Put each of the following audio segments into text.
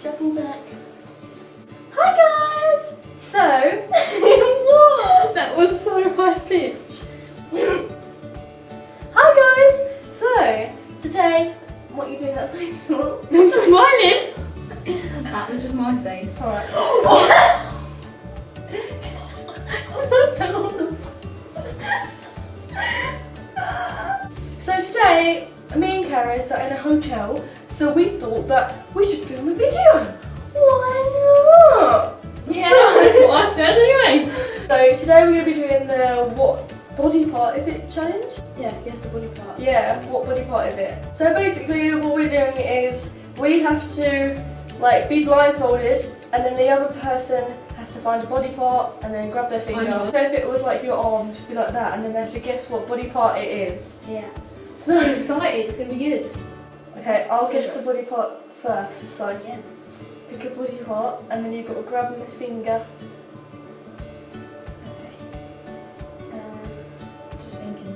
Jumping back. Hi guys! So, what? That was so high pitch. Hi guys! So, today, what are you doing that face for? I'm smiling! That was just my face. Alright. So today, me and Karen are in a hotel, so we thought that we should film a video. Why not? Yeah, that's what I said anyway. So today we're going to be doing the what body part is it challenge? Yeah, guess the body part. Yeah, what body part is it? So basically what we're doing is we have to like be blindfolded and then the other person has to find a body part and then grab their finger. So if it was like your arm, it'd be like that and then they have to guess what body part it is. Yeah. So I'm excited, it's going to be good. okay, I'll guess the body part first. So Yeah. pick a body part and then you've got to grab my finger. Okay. Just thinking.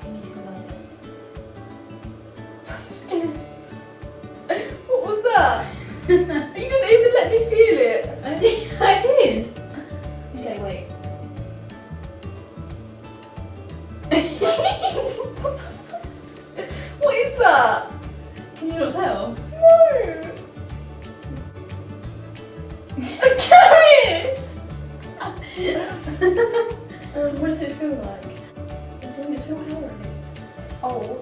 You need to go like I'm scared. What was that? You didn't even let me feel it. that. I did. Okay, wait. What is that? Can you not tell? No. A carrot. What does it feel like? Doesn't it feel hairy? Oh.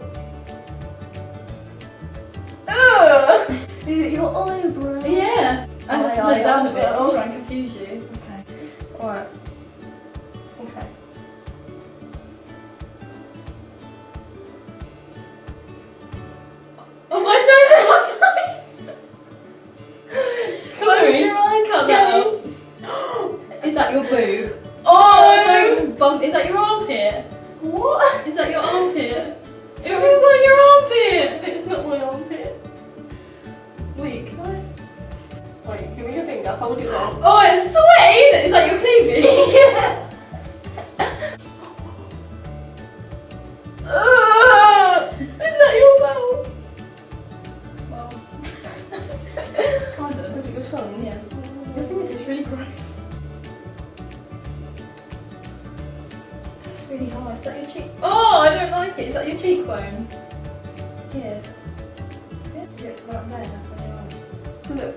Ugh. Is it your eyebrow? Yeah. I just Oh, slid yeah, down a bit yeah. to try and confuse you. Okay. Alright. Okay. Oh my god! Close your eyes, Cut that out. guys. Is that your boob? Oh! So it's a bump. Is that your armpit? What? Is that your armpit? It feels like your armpit! It's not my armpit. Wait, can I? Wait, give me your finger. Hold it long. Oh, it's sweating! Is that your cleavage? Yeah. Is that your mouth? Well, kind of. Is it your tongue? Yeah. Your fingertips really gross. That's really hard. Is that your cheek? Oh, I don't like it. Is that your cheekbone? Here. Is it? Is it right there? That's where you are. Look.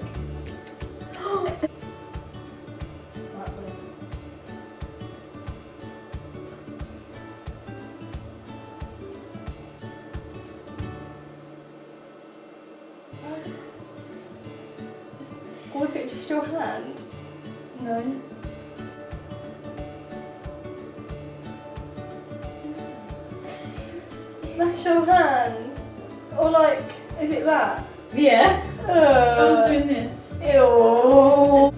Right, wait. Or was it just your hand? No. That's your hand. Or like, is it that? Yeah. I was doing this. Ew.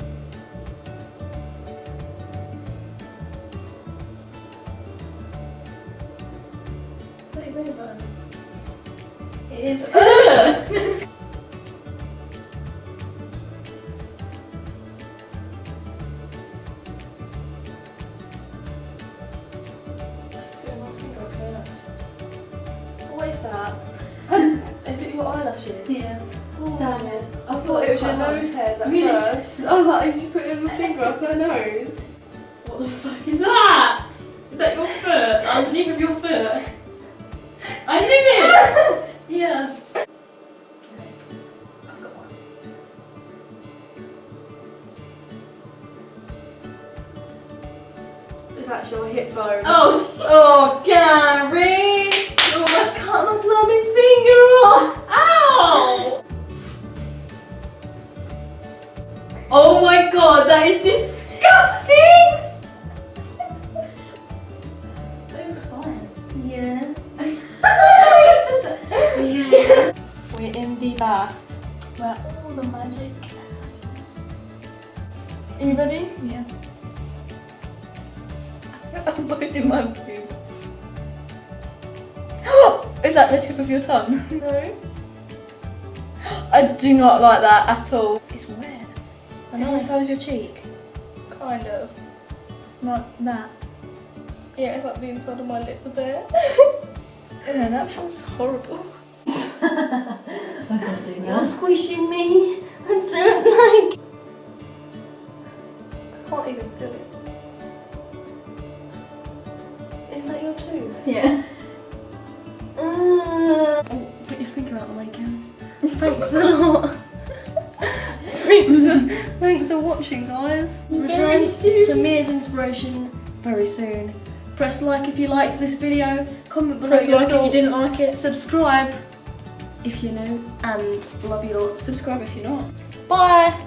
Is that your belly button? It is. Ugh! What is that? Is it your eyelashes? Yeah. Oh. Damn it. I thought it was your nose hairs at Really? first. I was like, did you put your finger up her nose? What the fuck is that? Is that your foot? Underneath of your foot? I did it! Yeah. Okay. I've got one. Is that your hip bone? Oh! Oh, Gary! You almost cut my blooming finger off! Ow! Oh my god, that is disgusting! That was fine. Yeah. Yeah. We're in the bath. Where all the magic happens. Are you ready? Yeah. I'm posting my boob. Is that the tip of your tongue? No. I do not like that at all. It's wet. And on the side of your cheek. Kind of. Like that. Yeah, it's like the inside of my lip there. Yeah, that feels horrible. I can't do You're squishing me. I don't Is that your tooth? Yeah. Oh, put your finger out the way, guys. Thanks a lot. Thanks for watching, guys. Very Return soon. to Mia's inspiration very soon. Press like if you liked this video. Comment below Press your like if you thoughts. didn't like it. Subscribe if you're new, and love you lots. Subscribe if you're not. Bye.